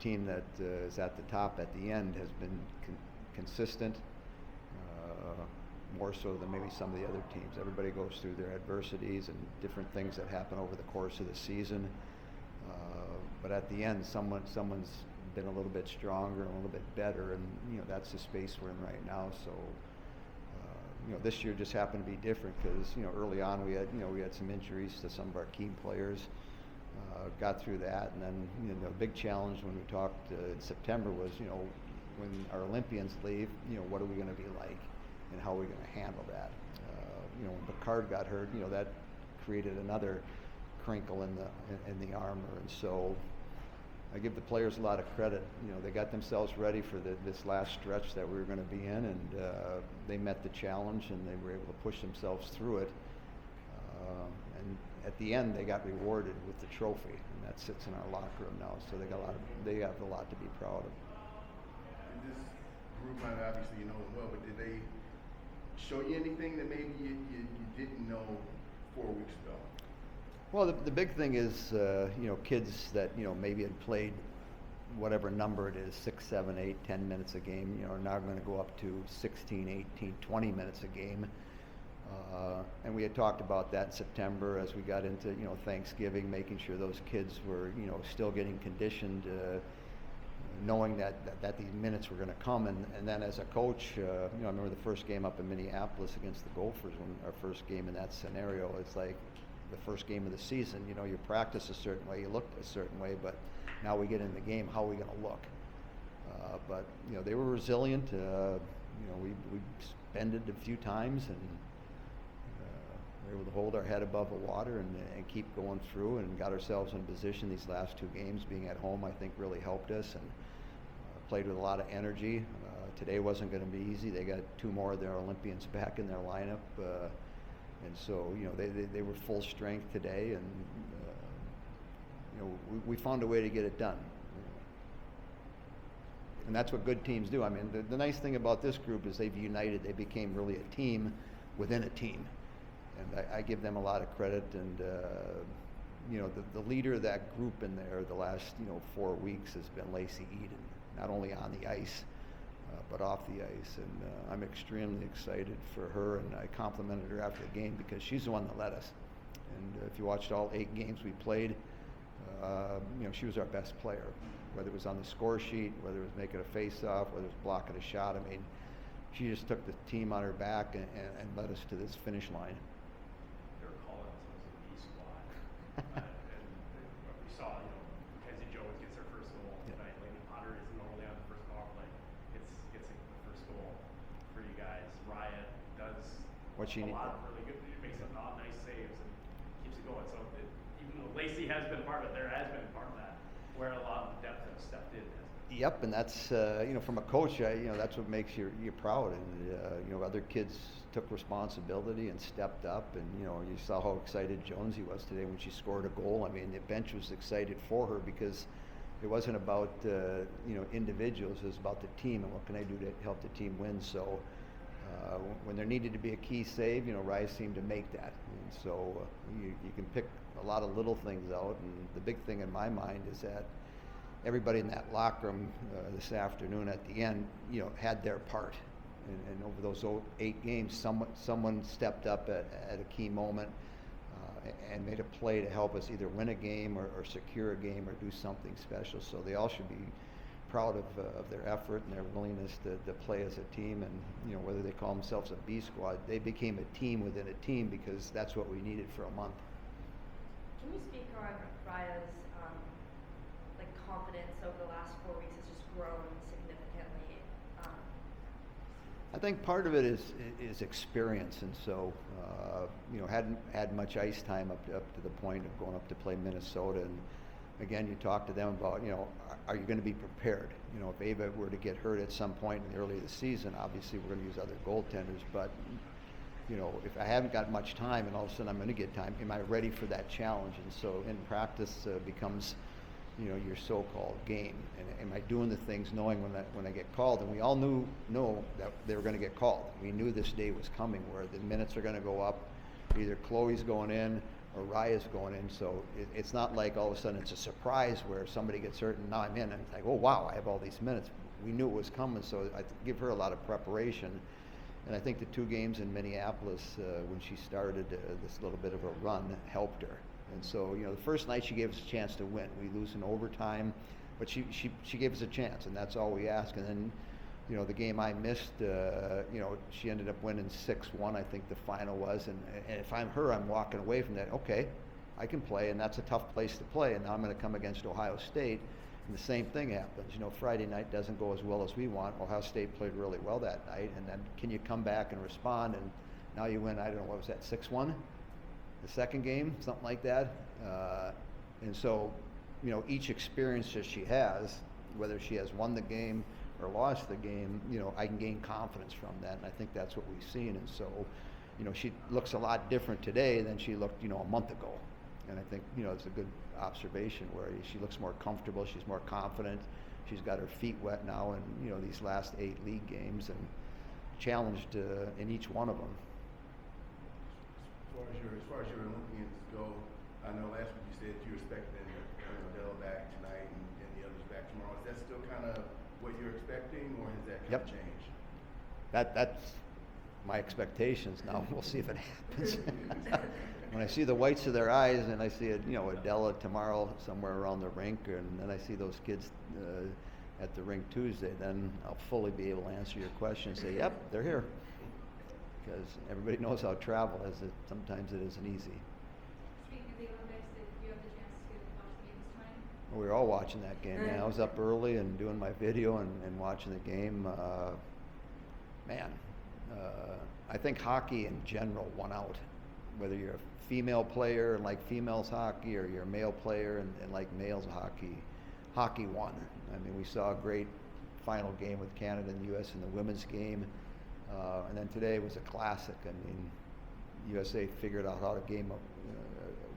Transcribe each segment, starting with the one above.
team that is at the top at the end has been consistent, more so than maybe some of the other teams. Everybody goes through their adversities and different things that happen over the course of the season. But at the end, someone's been a little bit stronger and a little bit better, and that's the space we're in right now. So this year just happened to be different because early on we had some injuries to some of our key players. Got through that, and then the big challenge when we talked in September was when our Olympians leave, what are we going to be like, and how are we going to handle that? When Picard got hurt, that created another crinkle in the armor, and so I give the players a lot of credit. They got themselves ready for this last stretch that we were going to be in, and they met the challenge, and they were able to push themselves through it. And at the end, they got rewarded with the trophy, and that sits in our locker room now. So they have a lot to be proud of. And this group, obviously you know them well, but did they show you anything that maybe you didn't know 4 weeks ago? Well, the big thing is, kids that, maybe had played whatever number it is, 6, 7, 8, 10 minutes a game, are now going to go up to 16, 18, 20 minutes a game. And we had talked about that in September as we got into, Thanksgiving, making sure those kids were, still getting conditioned, knowing that these minutes were going to come. And then as a coach, I remember the first game up in Minneapolis against the Gophers, when our first game in that scenario, it's like the first game of the season. You practice a certain way, you look a certain way, but now we get in the game, how are we going to look? But they were resilient. We bended a few times, and we were able to hold our head above the water and keep going through, and got ourselves in position. These last 2 games, being at home, I think really helped us, and played with a lot of energy. Today wasn't going to be easy. They got 2 more of their Olympians back in their lineup, and so they were full strength today, and we found a way to get it done. And that's what good teams do. I mean, the nice thing about this group is they've united. They became really a team within a team. And I give them a lot of credit. And, the leader of that group in there the last, 4 weeks has been Lacey Eden, not only on the ice, but off the ice. And I'm extremely excited for her. And I complimented her after the game because she's the one that led us. And if you watched all 8 games we played, she was our best player, whether it was on the score sheet, whether it was making a face-off, whether it was blocking a shot. I mean, she just took the team on her back and led us to this finish line. They were calling themselves a B squad. And we saw, Mackenzie Jones gets her first goal tonight. Laney Potter isn't normally on the first power play. Gets the first goal for you guys. Riot does what she a lot of really good. It makes a lot of nice saves and keeps it going. So even though Lacey has been part of it, there has been part of that where a lot of the depth have stepped in. Yep, and that's from a coach, that's what makes you proud. And other kids took responsibility and stepped up, and you saw how excited Jonesy was today when she scored a goal. I mean, the bench was excited for her because it wasn't about individuals; it was about the team and what can I do to help the team win. So when there needed to be a key save, Rise seemed to make that. And so you can pick a lot of little things out, and the big thing in my mind is that everybody in that locker room this afternoon at the end, had their part. And over those 8 games, someone stepped up at a key moment and made a play to help us either win a game or secure a game or do something special. So they all should be proud of their effort and their willingness to play as a team. And whether they call themselves a B squad, they became a team within a team because that's what we needed for a month. Can you speak on Raya's confidence over the last 4 weeks has just grown significantly? I think part of it is experience, and so hadn't had much ice time up to the point of going up to play Minnesota. And again, you talk to them about are you going to be prepared? If Ava were to get hurt at some point in the early of the season, obviously we're going to use other goaltenders, but if I haven't got much time and all of a sudden I'm going to get time, am I ready for that challenge? And so in practice becomes your so-called game, and am I doing the things knowing when I get called? And we all know that they were going to get called. We knew this day was coming where the minutes are going to go up. Either Chloe's going in or Raya's going in, so it's not like all of a sudden it's a surprise where somebody gets hurt and now I'm in and it's like, oh wow, I have all these minutes. We knew it was coming, so I give her a lot of preparation. And I think the 2 games in Minneapolis when she started this little bit of a run helped her. And so, you know, the first night she gave us a chance to win. We lose in overtime, but she gave us a chance, and that's all we ask. And then, you know, the game I missed, you know, she ended up winning 6-1, I think the final was. And if I'm her, I'm walking away from that. Okay, I can play, and that's a tough place to play. And now I'm going to come against Ohio State, and the same thing happens. You know, Friday night doesn't go as well as we want. Ohio State played really well that night, and then can you come back and respond? And now you win, I don't know, what was that, 6-1? The second game, something like that. And so, you know, each experience that she has, whether she has won the game or lost the game, you know, I can gain confidence from that, and I think that's what we've seen. And so, you know, she looks a lot different today than she looked, you know, a month ago. And I think, you know, it's a good observation where she looks more comfortable, she's more confident, she's got her feet wet now in, you know, these last 8 league games and challenged in each one of them. As far as your Olympians go, I know last week you said you were expecting Della back tonight and the others back tomorrow. Is that still kind of what you're expecting, or has that kind of changed? That's my expectations now. We'll see if it happens. When I see the whites of their eyes and I see Adela tomorrow somewhere around the rink, and then I see those kids at the rink Tuesday, then I'll fully be able to answer your question and say, yep, they're here. Because everybody knows how travel is. Sometimes it isn't easy. Speaking of the Olympics, did you have the chance to watch the games tonight? We were all watching that game. Man, I was up early and doing my video and watching the game. I think hockey in general won out. Whether you're a female player and like females hockey, or you're a male player and like males hockey, hockey won. I mean, we saw a great final game with Canada and the U.S. in the women's game. And then today was a classic. I mean, USA figured out how to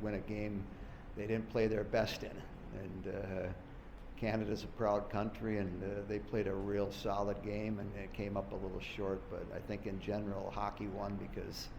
win a game they didn't play their best in. And Canada's a proud country, and they played a real solid game, and it came up a little short. But I think in general, hockey won because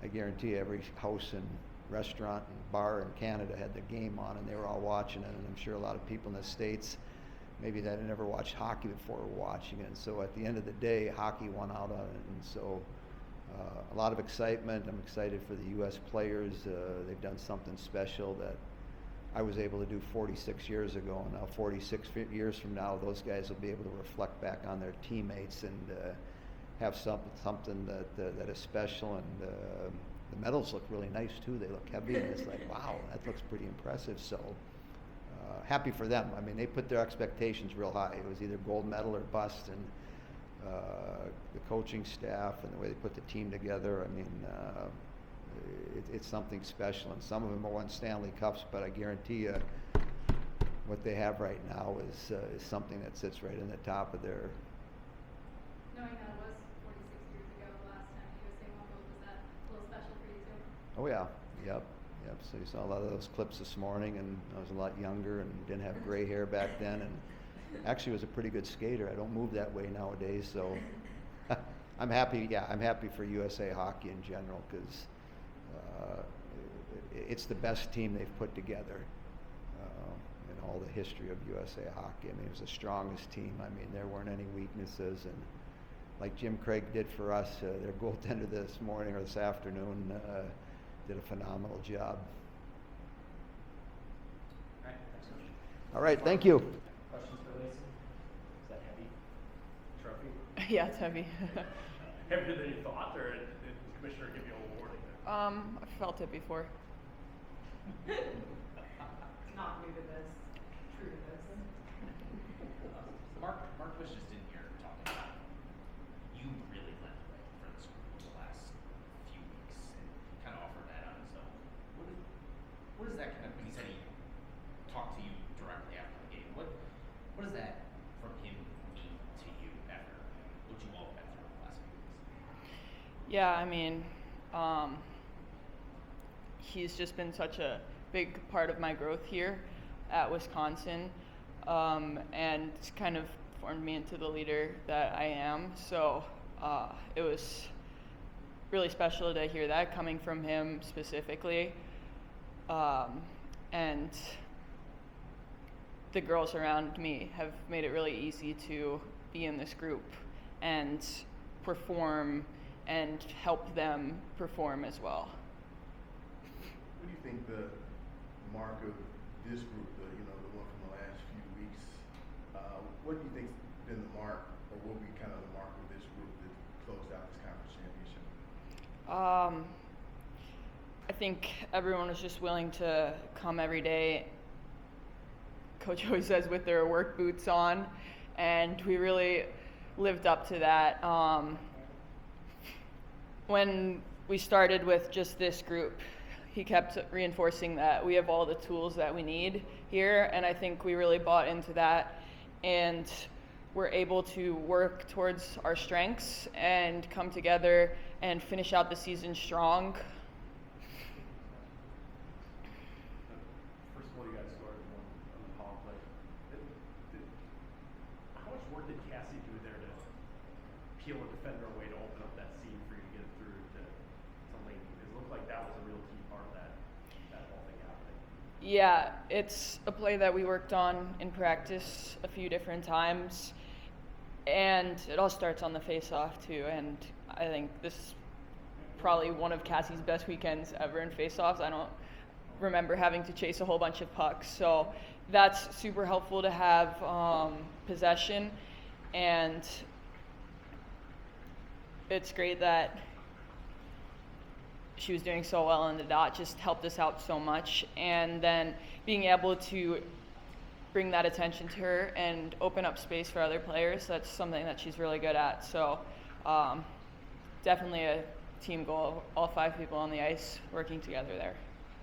I guarantee you every house and restaurant and bar in Canada had the game on, and they were all watching it. And I'm sure a lot of people in the States, maybe that had never watched hockey before, were watching it. And so at the end of the day, hockey won out on it. And so a lot of excitement. I'm excited for the U.S. players. They've done something special that I was able to do 46 years ago. And now 46 years from now, those guys will be able to reflect back on their teammates and have something that is special. And the medals look really nice too. They look heavy, and it's like, wow, that looks pretty impressive. So happy for them. I mean, they put their expectations real high. It was either gold medal or bust, and the coaching staff and the way they put the team together, I mean, it's something special. And some of them won Stanley Cups, but I guarantee you what they have right now is something that sits right in the top of their... Knowing that it was 46 years ago, the last time the USA won gold, was that a little special for you too? Oh yeah, yep. So you saw a lot of those clips this morning, and I was a lot younger and didn't have gray hair back then, and actually was a pretty good skater. I don't move that way nowadays, so I'm happy. Yeah, I'm happy for USA Hockey in general, because it's the best team they've put together in all the history of USA Hockey. I mean, it was the strongest team. I mean, there weren't any weaknesses, and like Jim Craig did for us, their goaltender this morning or this afternoon did a phenomenal job. All right, next question. All right, thank you. Questions for Lacey? Is that heavy? Trophy? Yeah, it's heavy. Heavier than you thought, or did the commissioner give you a little warning there? I felt it before. Not new to this, true to this. Mark was just in here talking about you really led the way for this group the last few weeks and kind of offered that on his own. What is that kind of, when he said he talked to you directly after the game, what does that from him mean to you after what you all went through the last few weeks? Yeah, I mean, he's just been such a big part of my growth here at Wisconsin, and it's kind of formed me into the leader that I am. So it was really special to hear that coming from him specifically. And the girls around me have made it really easy to be in this group and perform and help them perform as well. What do you think the mark of this group, the one from the last few weeks, what do you think's been the mark, or will be kind of the mark of this group that closed out this conference championship? I think everyone was just willing to come every day. Coach always says with their work boots on, and we really lived up to that. When we started with just this group, he kept reinforcing that we have all the tools that we need here, and I think we really bought into that, and we're able to work towards our strengths and come together and finish out the season strong. First of all, you guys scored on the power play. How much work did Cassie do there to peel a defender away to open up that seam for you to get through to Laney? Because it looked like that was a real key part of that whole thing happening. Yeah, it's a play that we worked on in practice a few different times, and it all starts on the face-off too. And I think this is probably one of Cassie's best weekends ever in face-offs. I don't remember having to chase a whole bunch of pucks, so that's super helpful to have possession, and it's great that she was doing so well in the dot, just helped us out so much, and then being able to bring that attention to her and open up space for other players, that's something that she's really good at. So definitely a team goal, all 5 people on the ice working together there.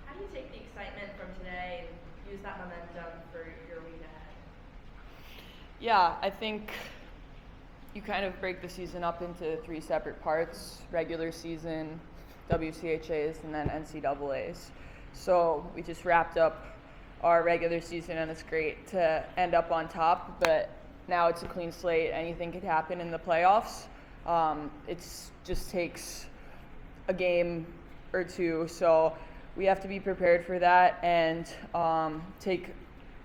How do you take the excitement from today and use that momentum for your week ahead? Yeah, I think you kind of break the season up into 3 separate parts: regular season, WCHAs, and then NCAAs. So we just wrapped up our regular season, and it's great to end up on top, but now it's a clean slate. Anything could happen in the playoffs. It just takes a game or 2, so we have to be prepared for that and take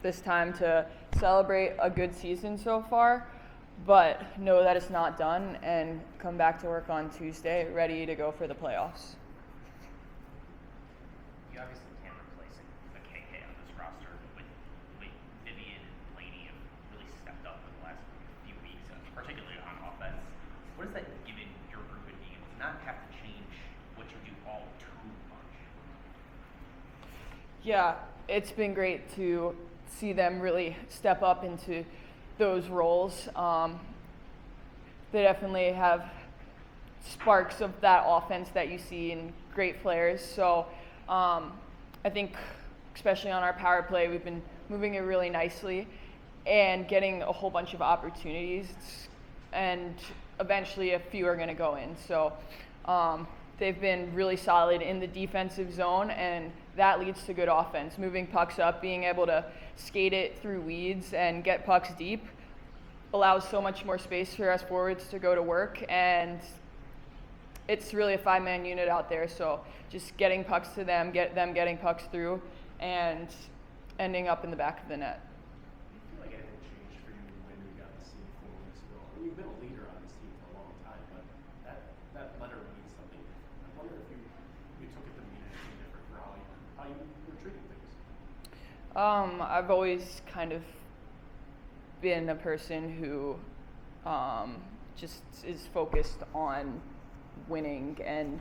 this time to celebrate a good season so far, but know that it's not done and come back to work on Tuesday ready to go for the playoffs. You obviously can't replace a KK on this roster, but Vivian and Laney have really stepped up in the last few weeks, particularly on offense. What has that given your group and being able to not have to change what you do all too much? Yeah, it's been great to see them really step up into those roles. They definitely have sparks of that offense that you see in great players. So I think especially on our power play, we've been moving it really nicely and getting a whole bunch of opportunities, and eventually a few are going to go in. So they've been really solid in the defensive zone, and that leads to good offense. Moving pucks up, being able to skate it through weeds and get pucks deep allows so much more space for us forwards to go to work, and it's really a 5-man unit out there. So just getting pucks to them, getting pucks through, and ending up in the back of the net. Do you feel like anything changed for you when you got the team 4 weeks ago? I mean, you've been a leader on this team for a long time, but that letter means something. I wonder if you took it to mean anything different for how you were treating things. I've always kind of been a person who just is focused on winning and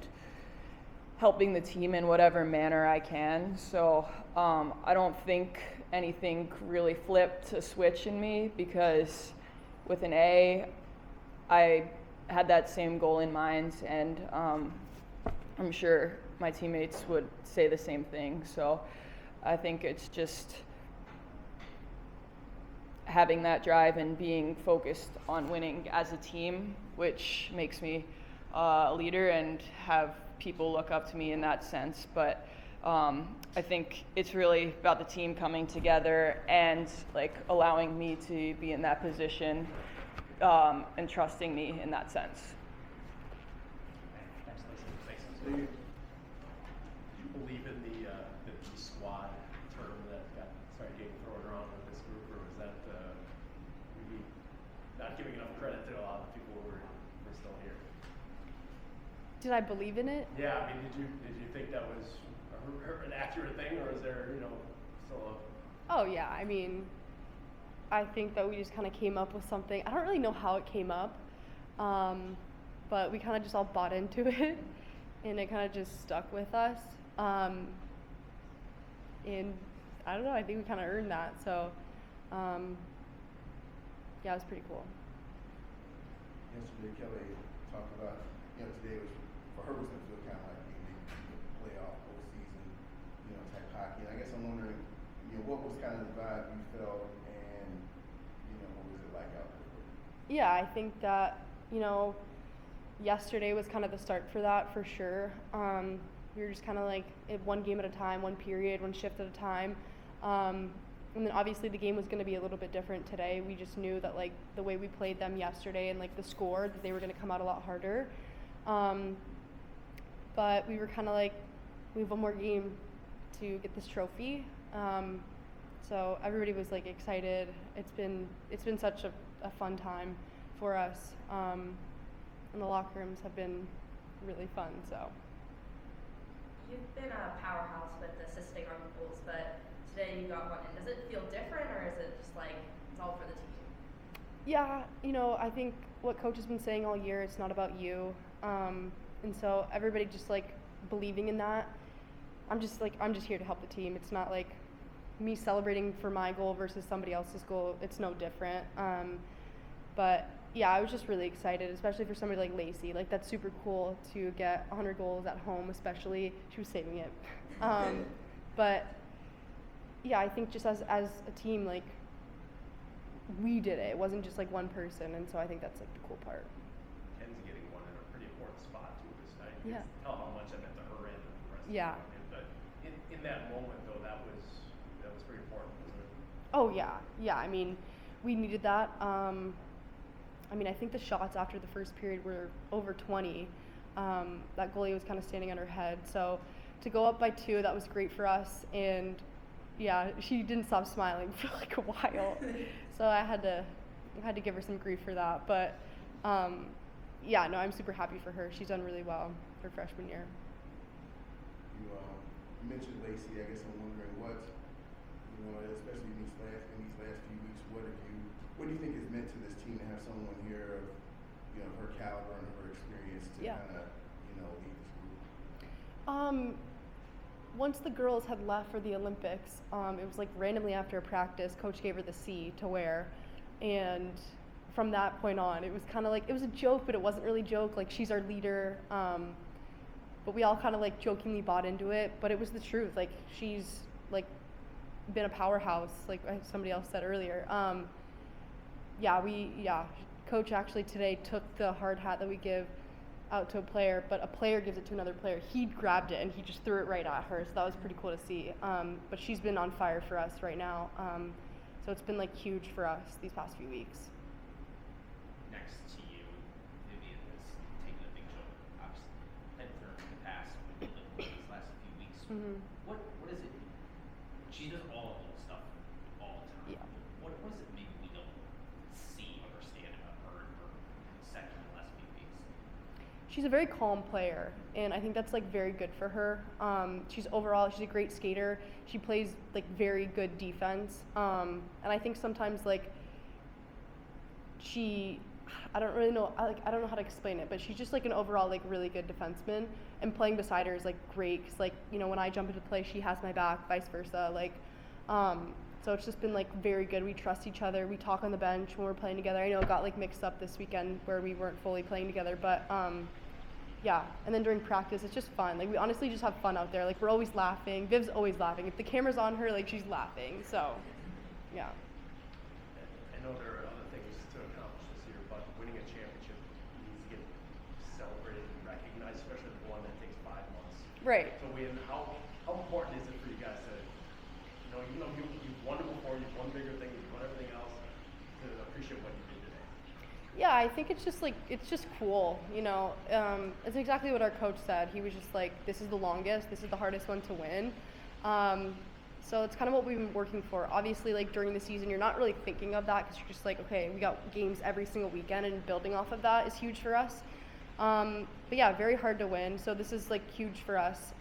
helping the team in whatever manner I can. So I don't think anything really flipped a switch in me, because with an A, I had that same goal in mind, and I'm sure my teammates would say the same thing. So I think it's just having that drive and being focused on winning as a team, which makes me a leader and have people look up to me in that sense. But I think it's really about the team coming together and like allowing me to be in that position and trusting me in that sense. Thanks, Lacey. Thanks. Do you believe in the B Did I believe in it? Yeah, I mean, did you think that was an accurate thing, or is there, you know, still a... Oh yeah, I mean, I think that we just kind of came up with something. I don't really know how it came up, but we kind of just all bought into it, and it kind of just stuck with us. And I don't know, I think we kind of earned that. So, yeah, it was pretty cool. Yesterday, Kelly talked about, you know, today was, for her, was going to feel kind of like being the playoff, postseason, you know, type hockey. And I guess I'm wondering, you know, what was kind of the vibe you felt, and, you know, what was it like out there? Yeah, I think that, you know, yesterday was kind of the start for that, for sure. We were just kind of like one game at a time, one period, one shift at a time. And then obviously the game was going to be a little bit different today. We just knew that like the way we played them yesterday and like the score, that they were going to come out a lot harder. But we were kind of like, we have one more game to get this trophy. So everybody was like excited. It's been such a fun time for us. And the locker rooms have been really fun. So You've been a powerhouse with assisting on goals, but today you got one in. Does it feel different, or is it just like it's all for the team? yeah, you know, I think what coach has been saying all year, it's not about you. And so everybody just like believing in that. I'm just here to help the team. It's not like me celebrating for my goal versus somebody else's goal. It's no different. But yeah, I was just really excited, especially for somebody like Lacey. Like, that's super cool to get 100 goals at home, especially. She was saving it. But yeah, I think just as a team, like, we did it. It wasn't just like one person, and so I think that's like the cool part. Ken's getting one in a pretty important spot too this night. You Yeah. can tell how much that meant to her and the rest Yeah. of the team. But in that moment though, that was pretty important, wasn't it? Oh yeah, yeah. I mean, we needed that. I mean, I think the shots after the first period were over 20. That goalie was kind of standing on her head. So to go up by 2, that was great for us. And yeah, she didn't stop smiling for like a while. So I had to give her some grief for that. But yeah, no, I'm super happy for her. She's done really well her freshman year. You mentioned Lacey. I guess I'm wondering what, you know, especially in these last few weeks, what do you think has meant to this team to have someone here of, you know, her caliber and her experience to Yeah. kind of, you know, lead this group? Once the girls had left for the Olympics, it was like randomly after a practice, coach gave her the C to wear. And from that point on, it was kind of like, it was a joke, but it wasn't really a joke. Like, she's our leader. But we all kind of like jokingly bought into it, but it was the truth. Like, she's like been a powerhouse, like somebody else said earlier. Coach actually today took the hard hat that we give out to a player, but a player gives it to another player. He grabbed it and he just threw it right at her, so that was pretty cool to see. But she's been on fire for us right now, so it's been like huge for us these past few weeks. Next to you, Vivian has taken a big jump, obviously, head firm in the past, but these last few weeks. Mhm. What is it? She does all of the stuff all the time. Yeah. What is it maybe we don't see, understand about her in her second in the last few weeks? She's a very calm player, and I think that's like very good for her. She's a great skater. She plays like very good defense, and I think sometimes like I don't really know, I don't know how to explain it, but she's just like an overall like really good defenseman, and playing beside her is like great, 'cause like, you know, when I jump into play, she has my back, vice versa. Like, so it's just been like very good. We trust each other. We talk on the bench when we're playing together. I know it got like mixed up this weekend where we weren't fully playing together, but yeah. And then during practice, it's just fun. Like, we honestly just have fun out there. Like, we're always laughing. Viv's always laughing. If the camera's on her, like, she's laughing. So, yeah. I know there are other things to accomplish this year, but winning a championship needs to get celebrated and recognized, especially the one that takes 5 months. Right. So how important is it for you guys to, you know, you've won it before, you've won bigger things, you've won everything else, to appreciate what you did today? Yeah, I think it's just cool, you know. It's exactly what our coach said. He was just like, this is the longest, this is the hardest one to win. So it's kind of what we've been working for. Obviously, like, during the season, you're not really thinking of that because you're just like, okay, we got games every single weekend, and building off of that is huge for us. But yeah, very hard to win. So this is like huge for us,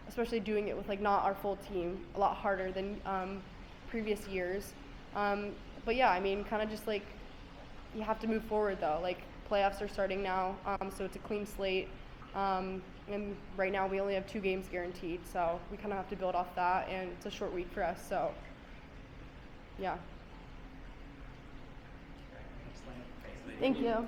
especially doing it with like not our full team. A lot harder than previous years. But yeah, I mean, kind of just like you have to move forward though. Like playoffs are starting now, so it's a clean slate. And right now we only have 2 games guaranteed, so we kind of have to build off that, and it's a short week for us. So yeah. Thanks, Laney. Thank you.